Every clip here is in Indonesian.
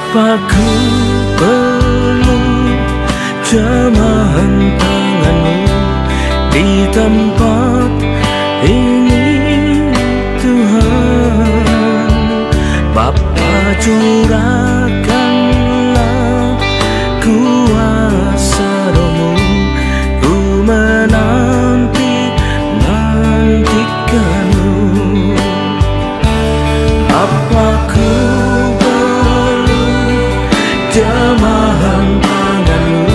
Apaku perlu jamahan tanganmu di tempat ini Tuhan. Bapa, curahkanlah kuasa Roh-Mu, ku nantikanmu. Apaku jamahan tanganmu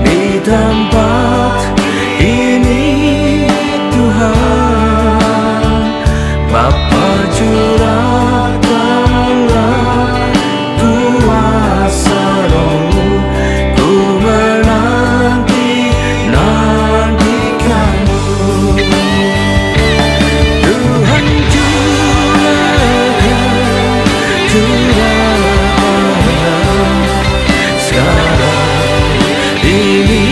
di tempat ini Tuhan. Bapa, curahkanlah kuasa Roh-Mu, ku nantikanmu. Tuhan, curahkanlah sekarang ini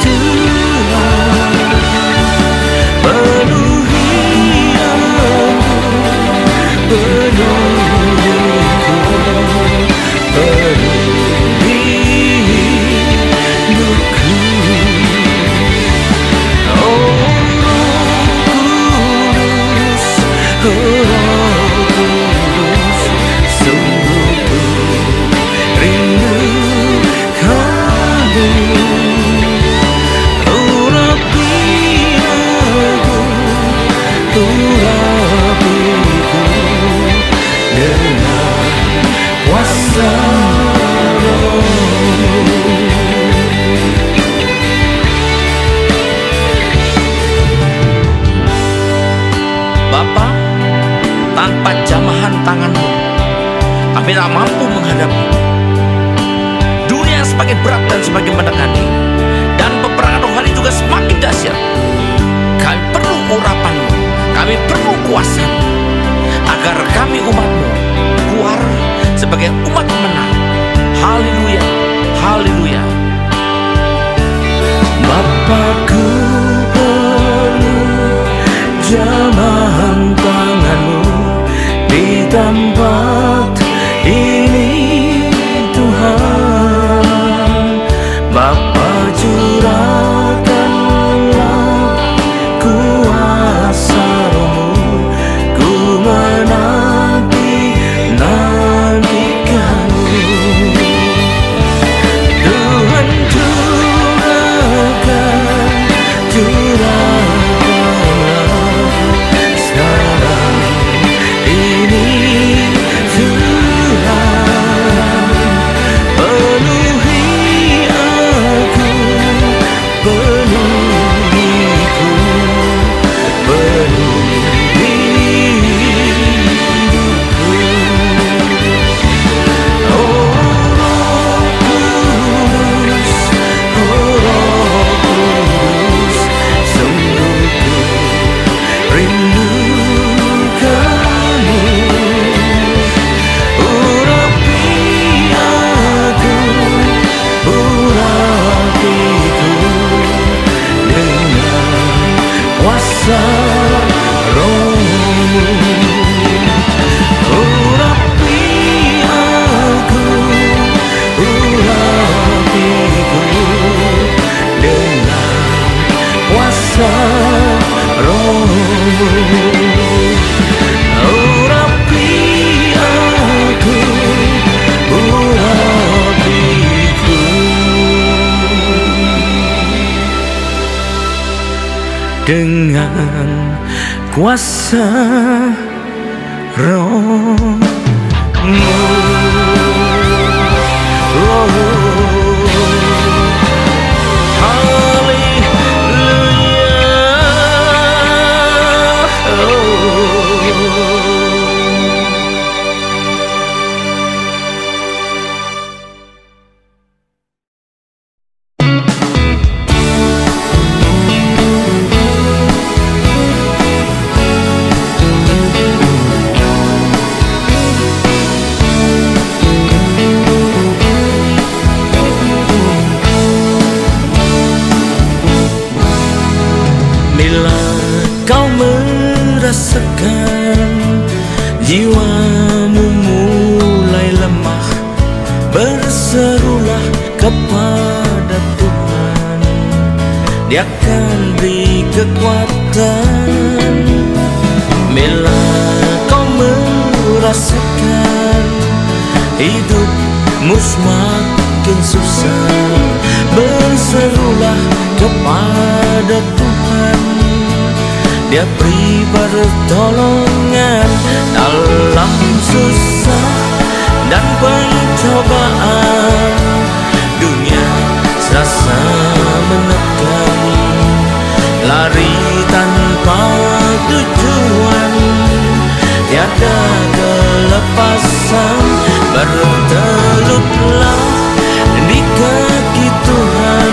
Tuhan. Penuhi aku, penuhi hidupku. Oh Roh Kudus, sungguh ku rindu kamu. Urapi aku, urapiku dengan kuasa Roh-Mu. Bapa, tanpa jamahan tangan-Mu kami tak mampu menghadapi dunia yang semakin berat dan semakin mendekati, dan peperangan rohani juga semakin dahsyat. Kami perlu urapan-Mu, kami perlu kuasa-Mu, agar kami umat-Mu keluar sebagai umat pemenang. Haleluya, haleluya. Bapakku perlu jamahan tangan-Mu di tempat ini Tuhan. Bapa, curahkanlah kuasa Roh-Mu, ku nantikanmu. Tuhan, curahkanlah sekarang ini Tuhan. Penuhi aku, penuhiku, penuhi hidupku. Oh Roh Kudus, oh Roh Kudus, sungguh ku rindu kamu. Urapi aku, urapiku dengan kuasa Roh-Mu. Urapi aku, urapiku dengan kuasa Roh-Mu. Urapi aku, urapiku dengan kuasa Roh-Mu. berserulah kepada Tuhan, Dia akan beri kekuatan. Bila kau merasakan hidupmu semakin susah, berserulah kepada Tuhan, Dia beri pertolongan. Dalam susah dan pencobaan, dunia serasa menekan, lari tanpa tujuan, tiada kelepasan. Bertelutlah di kaki Tuhan,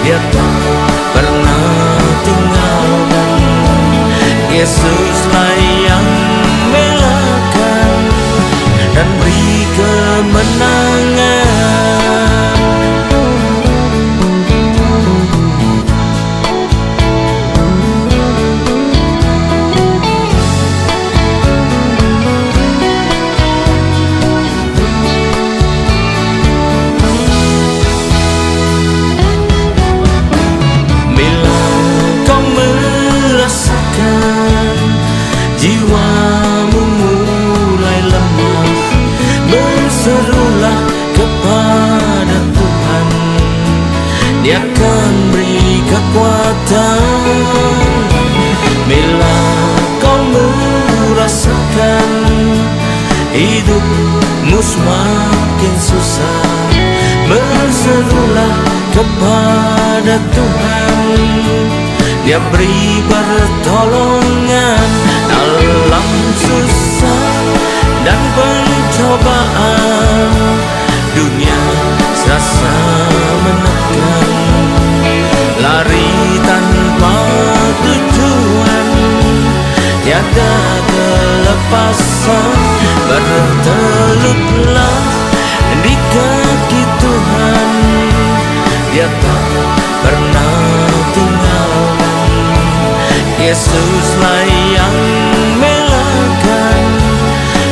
Dia tak pernah tinggalkan. Yesuslah yang belakan dan beri kemenangan. Bila kau merasakan jiwamu mulai lemah, berserulah kepada Tuhan, Dia akan beri kekuatan. Bila kau merasakan hidupmu semakin susah, berserulah kepada Tuhan, Dia beri pertolongan. Dalam susah dan pencobaan, dunia serasa menekan, lari tanpa tujuan, tiada kelepasan. Bertelutlah di kaki Tuhan, Dia tak pernah tinggalkan. Yesuslah yang belakan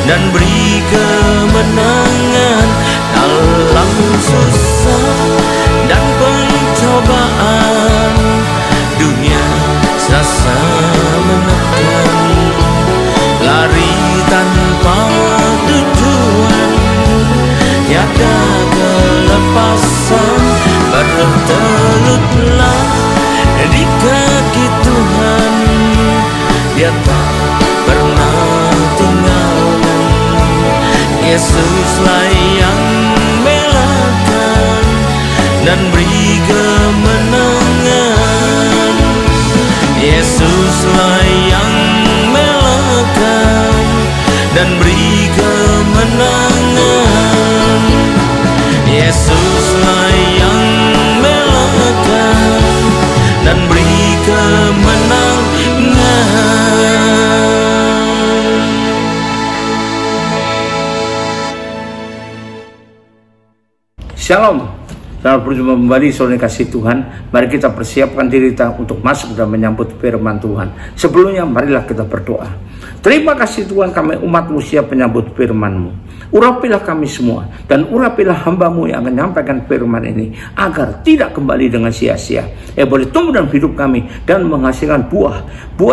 dan beri kemenangan. Dalam susah dan pencobaan, dunia serasa menekan, lari tanpa tujuan, tiada kelepasan. Bertelutlah di kaki Tuhan, Dia tak pernah tinggalkan. Yesuslah yang belakan dan beri kemenangan. Yesuslah yang belakan dan beri kemenangan. Yesuslah yang belakan dan beri kemenangan. Shalom. Selamat berjumpa kembali saudara kasih Tuhan. Mari kita persiapkan diri kita untuk masuk dan menyambut firman Tuhan. Sebelumnya marilah kita berdoa. Terima kasih Tuhan, kami umat-Mu siap menyambut firman-Mu. Urapilah kami semua dan urapilah hamba-Mu yang akan menyampaikan firman ini, agar tidak kembali dengan sia-sia. Boleh tumbuh dalam hidup kami dan menghasilkan buah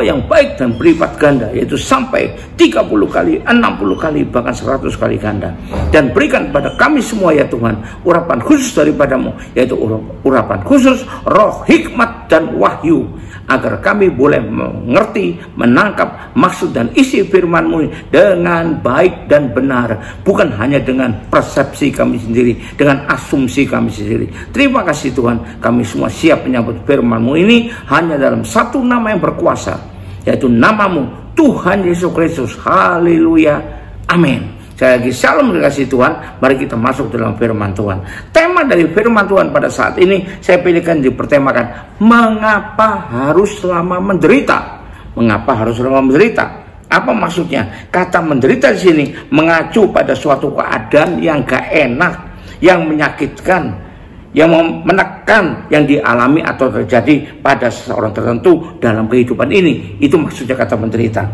yang baik dan berlipat ganda, yaitu sampai 30 kali, 60 kali, bahkan 100 kali ganda. Dan berikan kepada kami semua ya Tuhan, urapan khusus daripada-Mu, yaitu urapan khusus roh, hikmat, dan wahyu, agar kami boleh mengerti, menangkap maksud dan isi firman-Mu dengan baik dan benar, bukan hanya dengan persepsi kami sendiri, dengan asumsi kami sendiri. Terima kasih Tuhan, kami semua siap menyambut firman-Mu ini hanya dalam satu nama yang berkuasa, yaitu nama-Mu, Tuhan Yesus Kristus. Haleluya, amin. Saya lagi salam dikasih Tuhan. Mari kita masuk dalam firman Tuhan. Tema dari firman Tuhan pada saat ini saya pilihkan dipertemakan, mengapa harus lama menderita? Mengapa harus lama menderita? Apa maksudnya? Kata menderita di sini mengacu pada suatu keadaan yang gak enak, yang menyakitkan, yang menekan, yang dialami atau terjadi pada seseorang tertentu dalam kehidupan ini. Itu maksudnya kata menderita.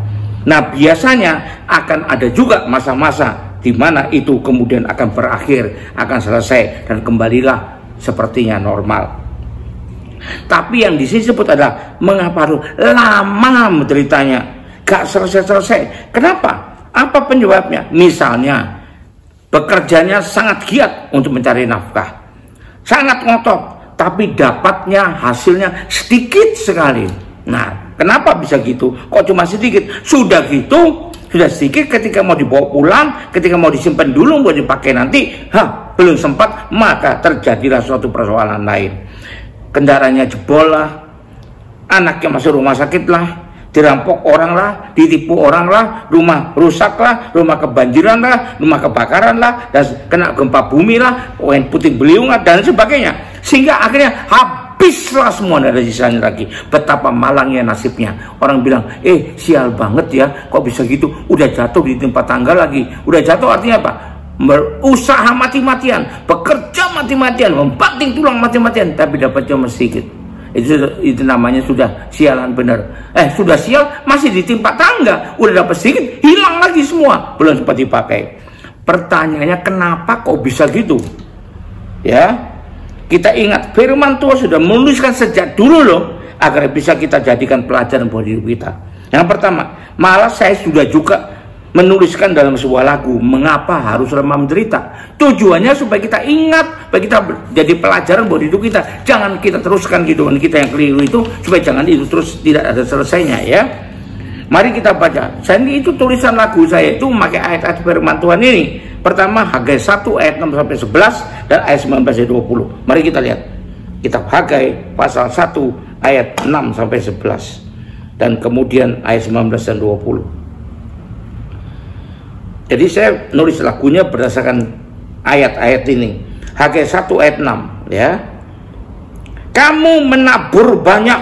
Nah, biasanya akan ada juga masa-masa di mana itu kemudian akan berakhir, akan selesai, dan kembalilah sepertinya normal. Tapi yang di sini disebut adalah mengapa harus lama menderitanya, gak selesai-selesai. Kenapa? Apa penyebabnya? Misalnya bekerjanya sangat giat untuk mencari nafkah, sangat ngotot, tapi dapatnya hasilnya sedikit sekali. Nah, kenapa bisa gitu? Kok cuma sedikit? Sudah gitu, sudah sedikit, ketika mau dibawa pulang, ketika mau disimpan dulu buat dipakai nanti, belum sempat, maka terjadilah suatu persoalan lain. Kendaraannya jebol lah, anaknya masuk rumah sakit lah, dirampok orang lah, ditipu orang lah, rumah rusak lah, rumah kebanjiran lah, rumah kebakaran lah, dan kena gempa bumi lah, puting beliung lah, dan sebagainya. Sehingga akhirnya habislah semua, tidak ada sisanya lagi. Betapa malangnya nasibnya. Orang bilang, sial banget ya, kok bisa gitu? Udah jatuh di tempat tangga lagi. Udah jatuh artinya apa? Berusaha mati-matian, bekerja mati-matian, membanting tulang mati-matian, tapi dapatnya sedikit. Itu namanya sudah sialan bener. Sudah sial masih ditimpa tangga, udah dapat sedikit, hilang lagi semua, belum sempat dipakai. Pertanyaannya, kenapa kok bisa gitu? Ya, kita ingat firman Tuhan sudah menuliskan sejak dulu loh, agar bisa kita jadikan pelajaran buat hidup kita. Yang pertama, malah saya sudah juga menuliskan dalam sebuah lagu, mengapa harus lemah menderita. Tujuannya supaya kita ingat, supaya kita jadi pelajaran buat hidup kita. Jangan kita teruskan kehidupan kita yang keliru itu, supaya jangan itu terus tidak ada selesainya ya. Mari kita baca. Saya itu tulisan lagu saya itu memakai ayat-ayat firman Tuhan ini. Pertama, Hagai 1 ayat 6 sampai 11 dan ayat 19 sampai 20. Mari kita lihat. Kitab Hagai pasal 1 ayat 6 sampai 11 dan kemudian ayat 19 dan 20. Jadi saya nulis lagunya berdasarkan ayat-ayat ini. Hagai 1 ayat 6 ya. Kamu menabur banyak,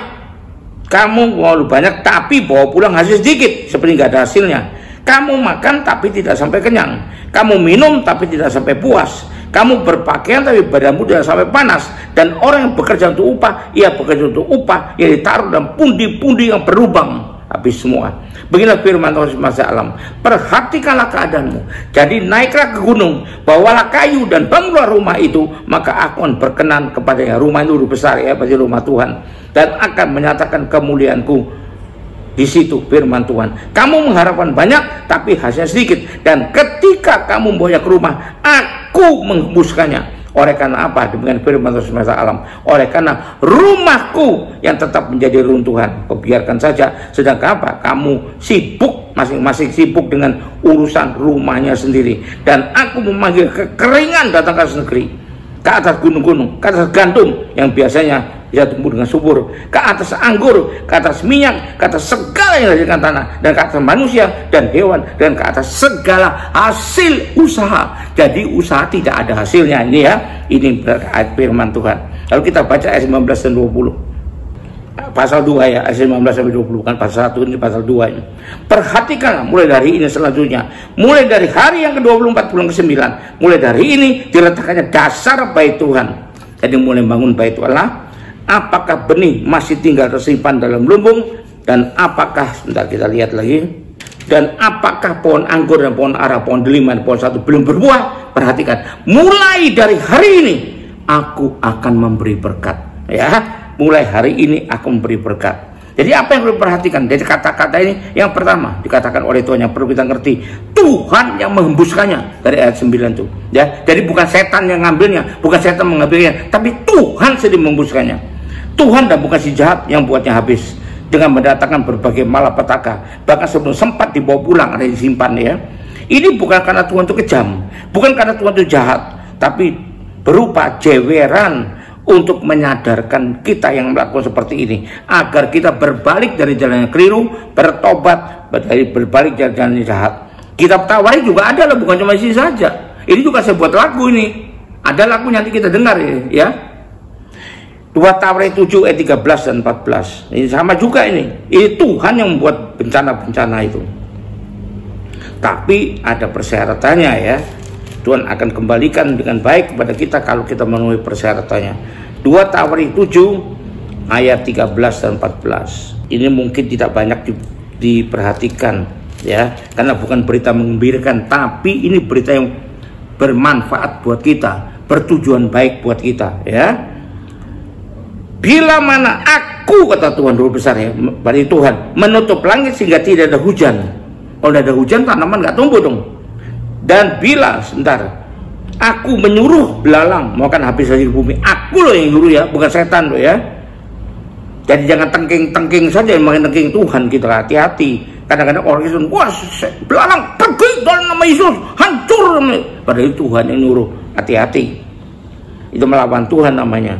kamu mau banyak tapi bawa pulang hasil sedikit, seperti nggak ada hasilnya. Kamu makan tapi tidak sampai kenyang, kamu minum tapi tidak sampai puas, kamu berpakaian tapi badanmu tidak sampai panas. Dan orang yang bekerja untuk upah, ia bekerja untuk upah yang ditaruh dalam pundi-pundi yang berlubang, habis semua. Beginilah firman Tuhan semesta alam. Perhatikanlah keadaanmu. Jadi naiklah ke gunung, bawalah kayu dan bangunlah rumah itu, maka aku akan berkenan kepadanya. Rumah itu besar ya, pasti rumah Tuhan, dan akan menyatakan kemuliaanku di situ. Firman Tuhan. Kamu mengharapkan banyak tapi hasilnya sedikit, dan ketika kamu membawa ke rumah, aku menghembuskannya. Oleh karena apa? Demikian firman Tuhan semesta alam. Oleh karena rumahku yang tetap menjadi runtuhan, biarkan saja. Sedangkan apa? Kamu sibuk, masing-masing sibuk dengan urusan rumahnya sendiri. Dan aku memanggil kekeringan datang ke negeri, ke atas gunung-gunung, ke atas gandum yang biasanya bisa tumbuh dengan subur, ke atas anggur, ke atas minyak, ke atas segala yang dihasilkan tanah, dan ke atas manusia dan hewan, dan ke atas segala hasil usaha. Jadi usaha tidak ada hasilnya ini ya. Ini ayat firman Tuhan. Lalu kita baca ayat 19 dan 20. Pasal 2 ya, ayat 19 sampai 20, kan pasal 1 ini, pasal 2 ini. Perhatikanlah mulai dari ini selanjutnya, mulai dari hari yang ke-24 bulan ke-9, mulai dari ini diletakkannya dasar bait Tuhan. Jadi mulai bangun bait Allah. Apakah benih masih tinggal tersimpan dalam lumbung, dan apakah, sebentar kita lihat lagi, dan apakah pohon anggur dan pohon ara, pohon delima dan pohon satu belum berbuah? Perhatikan, mulai dari hari ini aku akan memberi berkat ya. Mulai hari ini aku memberi berkat. Jadi apa yang perlu diperhatikan dari kata-kata ini? Yang pertama dikatakan oleh Tuhan, yang perlu kita ngerti, Tuhan yang menghembuskannya, dari ayat 9 itu ya. Jadi bukan setan yang ngambilnya, bukan setan mengambilnya, tapi Tuhan sendiri menghembuskannya. Tuhan, dan bukan si jahat yang buatnya habis dengan mendatangkan berbagai malapetaka, bahkan sebelum sempat dibawa pulang ada disimpan ya. Ini bukan karena Tuhan itu kejam, bukan karena Tuhan itu jahat, tapi berupa jeweran untuk menyadarkan kita yang melakukan seperti ini, agar kita berbalik dari jalan yang keliru, bertobat, berbalik dari jalan yang jahat. Kitab Tawari juga ada loh, bukan cuma ini saja. Ini juga saya buat lagu ini, ada lagu nanti kita dengar ya. 2 Tawari 7 ayat 13 dan 14. Ini sama juga ini. Ini Tuhan yang membuat bencana-bencana itu. Tapi ada persyaratannya ya. Tuhan akan kembalikan dengan baik kepada kita kalau kita memenuhi persyaratannya. 2 Tawari 7 ayat 13 dan 14. Ini mungkin tidak banyak diperhatikan ya, karena bukan berita menggembirakan, tapi ini berita yang bermanfaat buat kita, bertujuan baik buat kita, ya. Bila mana aku, kata Tuhan Roh besar ya, berarti Tuhan menutup langit sehingga tidak ada hujan. Kalau tidak ada hujan, tanaman nggak tumbuh dong. Dan bila aku menyuruh belalang mau kan habis dari bumi, aku loh yang nyuruh ya, bukan setan loh ya. Jadi jangan tengking saja, makin tengking Tuhan kita, hati-hati. Kadang-kadang orang itu, wah belalang pergi dalam nama Yesus, hancur. Padahal itu Tuhan yang nyuruh, hati-hati. Itu melawan Tuhan namanya.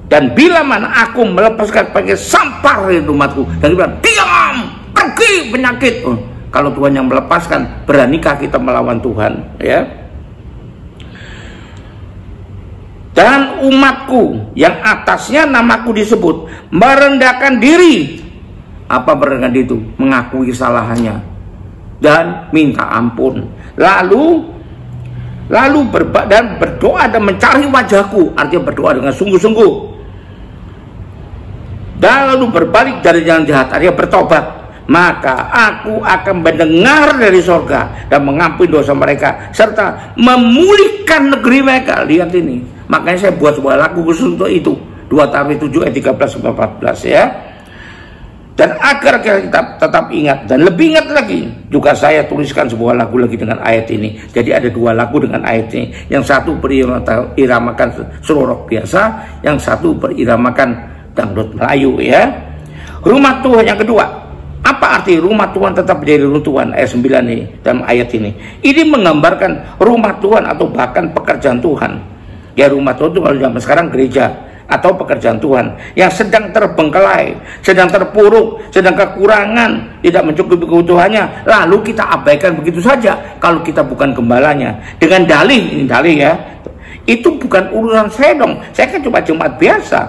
Dan bila mana aku melepaskan pakai sampar dari umatku, dan dia bilang, diam, pergi penyakit. Kalau Tuhan yang melepaskan, beranikah kita melawan Tuhan? Ya. Dan umatku yang atasnya namaku disebut merendahkan diri. Apa merendahkan diri itu? Mengakui kesalahannya dan minta ampun. Lalu berdoa dan mencari wajahku, artinya berdoa dengan sungguh-sungguh. Dan lalu berbalik dari jalan jahat, artinya bertobat. Maka aku akan mendengar dari surga dan mengampuni dosa mereka serta memulihkan negeri mereka. Lihat ini, makanya saya buat sebuah lagu khusus untuk itu, 2 Tahrikh 7 ayat 13-14 ya. Dan agar kita tetap ingat dan lebih ingat lagi, juga saya tuliskan sebuah lagu lagi dengan ayat ini. Jadi ada 2 lagu dengan ayat ini. Yang satu beriramakan selorok biasa, yang satu beriramakan dangdut Melayu ya. Rumah Tuhan yang kedua. Apa arti rumah Tuhan tetap menjadi runtuhan? Ayat 9 ini, dalam ayat ini. Ini menggambarkan rumah Tuhan atau bahkan pekerjaan Tuhan. Ya, rumah Tuhan itu kalau zaman sekarang gereja atau pekerjaan Tuhan yang sedang terbengkelai, sedang terpuruk, sedang kekurangan, tidak mencukupi kebutuhannya, lalu kita abaikan begitu saja kalau kita bukan gembalanya. Dengan dalih, ini dalih ya, itu bukan urusan saya dong, saya kan cuma jemaat biasa.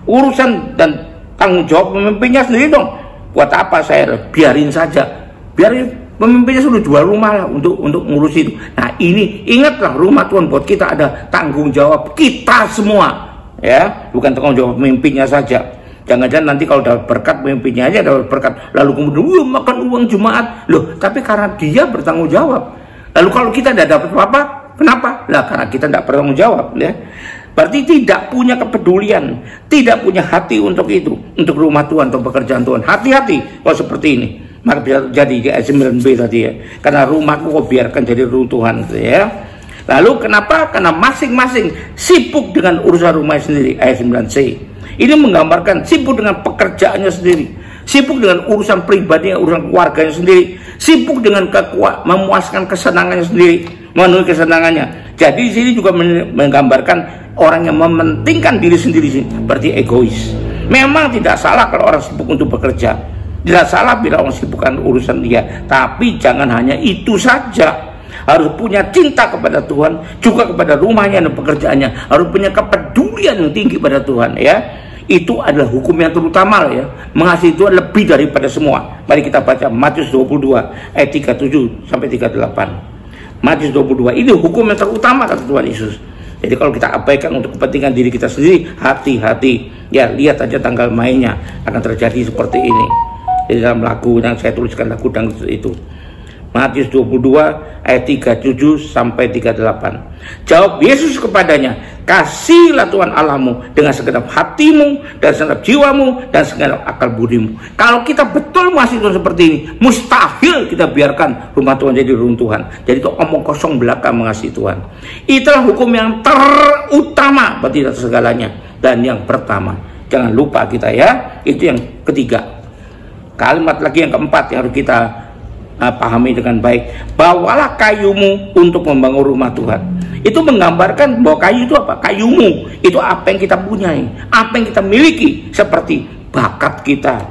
Urusan dan tanggung jawab pemimpinnya sendiri dong. Buat apa saya biarin saja, biarin pemimpinnya sudah jual rumah lah untuk ngurusin itu. Nah ini ingatlah, rumah Tuhan buat kita ada tanggung jawab kita semua ya, bukan tanggung jawab pemimpinnya saja. Jangan-jangan nanti kalau dapat berkat pemimpinnya aja dapat berkat, lalu kemudian makan uang jemaat loh, tapi karena dia bertanggung jawab. Lalu kalau kita tidak dapat apa-apa, kenapa? Lah karena kita tidak bertanggung jawab ya. Berarti tidak punya kepedulian, tidak punya hati untuk itu, untuk rumah Tuhan atau pekerjaan Tuhan. Hati-hati kalau seperti ini, maka bisa jadi di ayat 9b tadi ya. Karena rumahku kau biarkan jadi runtuhan ya. Lalu kenapa? Karena masing-masing sibuk dengan urusan rumahnya sendiri, ayat 9c. Ini menggambarkan sibuk dengan pekerjaannya sendiri, sibuk dengan urusan pribadinya, urusan keluarganya sendiri, sibuk dengan memuaskan kesenangannya sendiri, memenuhi kesenangannya. Jadi di sini juga menggambarkan orang yang mementingkan diri sendiri, berarti egois. Memang tidak salah kalau orang sibuk untuk bekerja, tidak salah bila orang sibukkan urusan dia, tapi jangan hanya itu saja. Harus punya cinta kepada Tuhan, juga kepada rumahnya dan pekerjaannya. Harus punya kepedulian yang tinggi pada Tuhan ya. Itu adalah hukum yang terutama ya. Mengasihi Tuhan lebih daripada semua. Mari kita baca Matius 22 ayat 37 sampai 38. Matius 22 ini hukum yang terutama kata Tuhan Yesus. Jadi kalau kita abaikan untuk kepentingan diri kita sendiri, hati-hati ya. Lihat aja tanggal mainnya akan terjadi seperti ini. Di dalam lagu yang saya tuliskan, lagu dangdut itu, Matius 22 ayat 37 sampai 38. Jawab Yesus kepadanya, kasihlah Tuhan Allahmu dengan segenap hatimu dan segenap jiwamu dan segenap akal budimu. Kalau kita betul masih Tuhan seperti ini, mustahil kita biarkan rumah Tuhan jadi runtuhan. Jadi itu omong kosong belaka mengasihi Tuhan. Itulah hukum yang terutama berarti atas segalanya. Dan yang pertama, jangan lupa kita ya, itu yang ketiga. Kalimat lagi yang keempat yang harus kita pahami dengan baik. Bawalah kayumu untuk membangun rumah Tuhan. Itu menggambarkan bahwa kayu itu apa? Kayumu itu apa yang kita punyai, apa yang kita miliki, seperti bakat kita,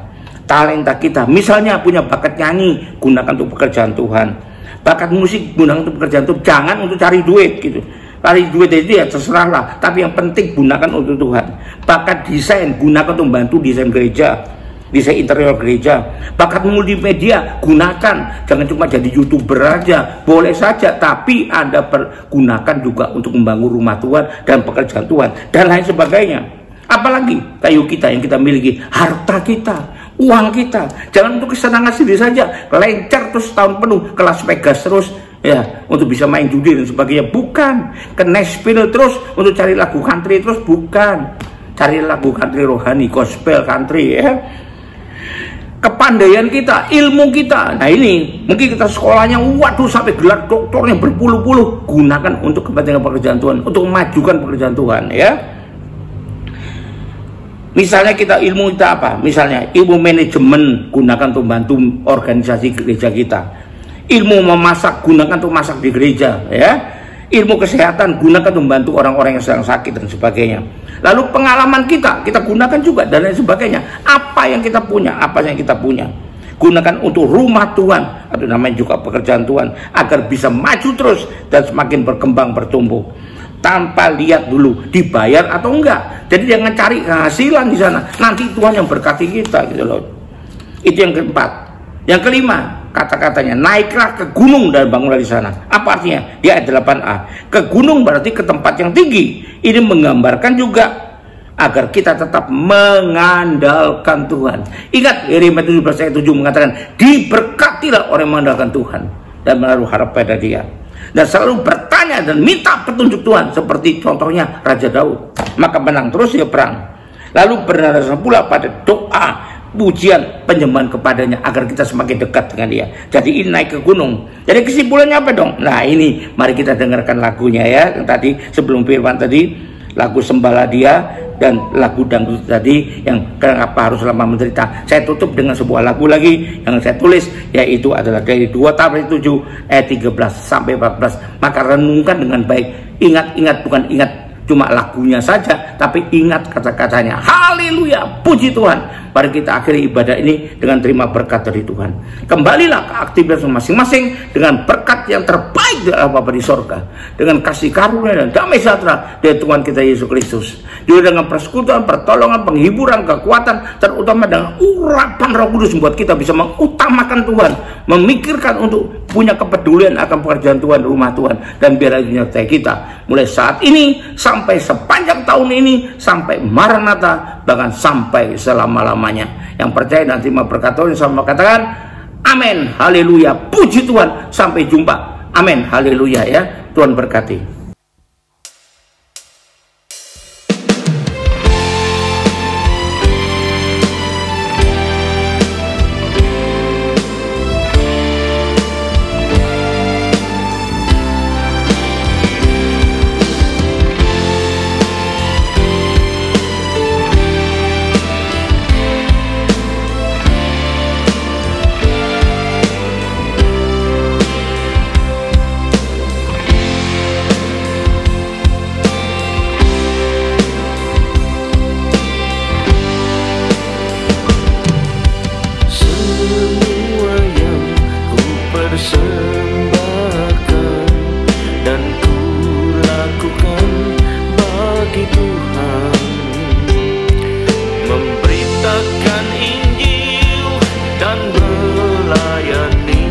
talenta kita. Misalnya punya bakat nyanyi, gunakan untuk pekerjaan Tuhan. Bakat musik, gunakan untuk pekerjaan Tuhan. Jangan untuk cari duit gitu. Cari duit itu ya terserahlah, tapi yang penting gunakan untuk Tuhan. Bakat desain, gunakan untuk membantu desain gereja, desain interior gereja. Bakat multimedia gunakan, jangan cuma jadi YouTuber aja, boleh saja, tapi Anda pergunakan juga untuk membangun rumah Tuhan dan pekerjaan Tuhan dan lain sebagainya. Apalagi kayu kita yang kita miliki, harta kita, uang kita. Jangan untuk kesenangan sendiri saja, lencer terus tahun penuh ke Las Vegas terus ya untuk bisa main judi dan sebagainya. Bukan ke Nashville terus untuk cari lagu country terus, bukan. Cari lagu country rohani, gospel country ya. Kepandaian kita, ilmu kita. Nah ini mungkin kita sekolahnya waduh sampai gelar doktornya berpuluh-puluh, gunakan untuk kepentingan pekerjaan Tuhan, untuk memajukan pekerjaan Tuhan ya. Misalnya kita ilmu kita apa? Misalnya ilmu manajemen, gunakan untuk membantu organisasi gereja kita. Ilmu memasak, gunakan untuk masak di gereja ya. Ilmu kesehatan, gunakan untuk membantu orang-orang yang sedang sakit dan sebagainya. Lalu pengalaman kita gunakan juga dan lain sebagainya. Apa yang kita punya, gunakan untuk rumah Tuhan, atau namanya juga pekerjaan Tuhan, agar bisa maju terus dan semakin berkembang, bertumbuh. Tanpa lihat dulu dibayar atau enggak. Jadi jangan cari kehasilan di sana. Nanti Tuhan yang berkati kita gitu loh. Itu yang keempat. Yang kelima, kata-katanya naiklah ke gunung dan bangunlah di sana. Apa artinya? Di ayat 8a. Ke gunung berarti ke tempat yang tinggi. Ini menggambarkan juga agar kita tetap mengandalkan Tuhan. Ingat Yeremia 17 ayat 7 mengatakan, diberkatilah orang yang mengandalkan Tuhan dan menaruh harap pada Dia, dan selalu bertanya dan minta petunjuk Tuhan, seperti contohnya Raja Daud. Maka menang terus dia perang. Lalu berdasarkan pula pada doa, pujian, penyembahan kepadanya, agar kita semakin dekat dengan Dia. Jadi ini naik ke gunung. Jadi kesimpulannya apa dong? Nah ini mari kita dengarkan lagunya ya, yang tadi sebelum firman tadi, lagu Sembahlah Dia dan lagu dangdut tadi yang kenapa harus lama menderita. Saya tutup dengan sebuah lagu lagi yang saya tulis, yaitu adalah dari 2 Tabrani 7 ayat 13 sampai 14. Maka renungkan dengan baik. Ingat-ingat, bukan ingat cuma lagunya saja, tapi ingat kata-katanya. Haleluya, puji Tuhan. Mari kita akhiri ibadah ini dengan terima berkat dari Tuhan. Kembalilah ke aktivitas masing-masing dengan berkat yang terbaik dari Allah Bapa di sorga, dengan kasih karunia dan damai sejahtera dari Tuhan kita Yesus Kristus, juga dengan persekutuan, pertolongan, penghiburan, kekuatan, terutama dengan urapan Roh Kudus, membuat kita bisa mengutamakan Tuhan, memikirkan untuk punya kepedulian akan pekerjaan Tuhan, rumah Tuhan, dan biarlah menyertai kita mulai saat ini sampai sepanjang tahun ini, sampai Maranatha, bahkan sampai selama-lamanya. Yang percaya dan terima berkat Tuhan sama katakan amin, haleluya, puji Tuhan, sampai jumpa, amin, haleluya ya. Tuhan berkati. persembahkan dan ku lakukan bagi Tuhan, memberitakan Injil dan melayani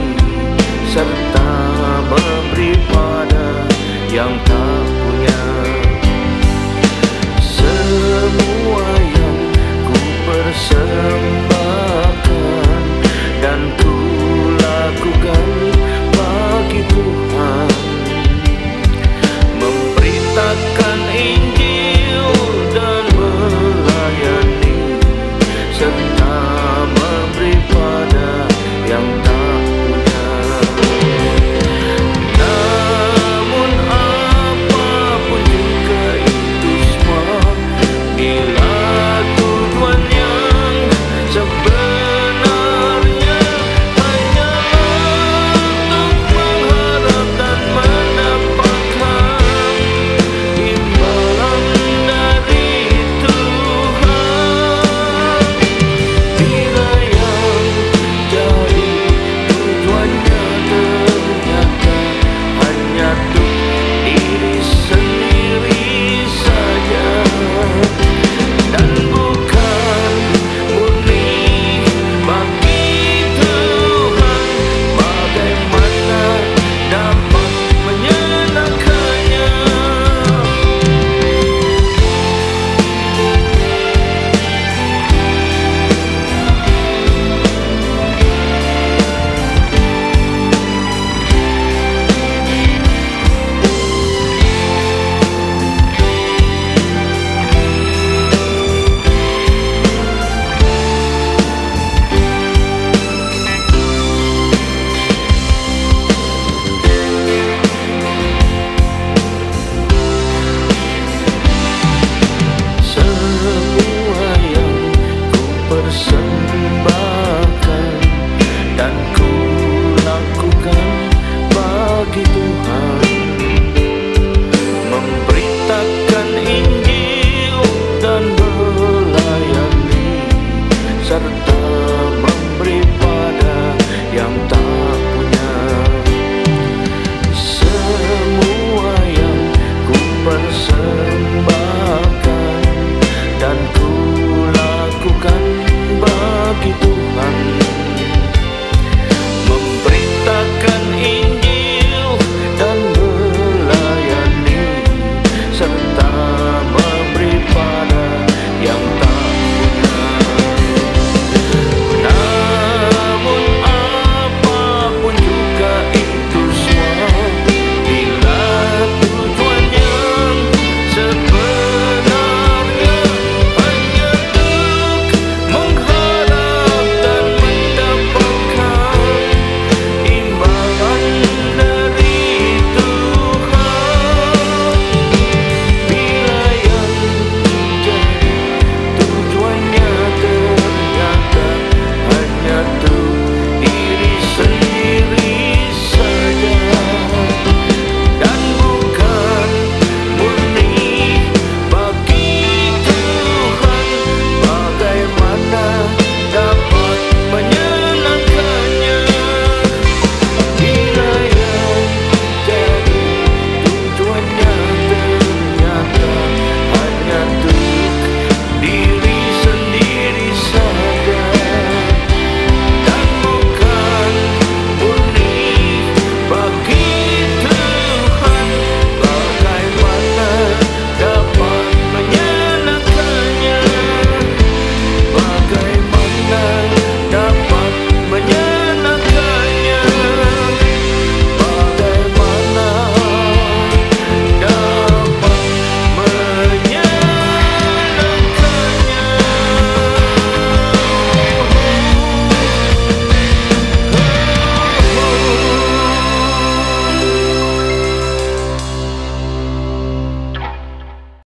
serta memberi pada yang tak punya. Semua yang ku persembahkan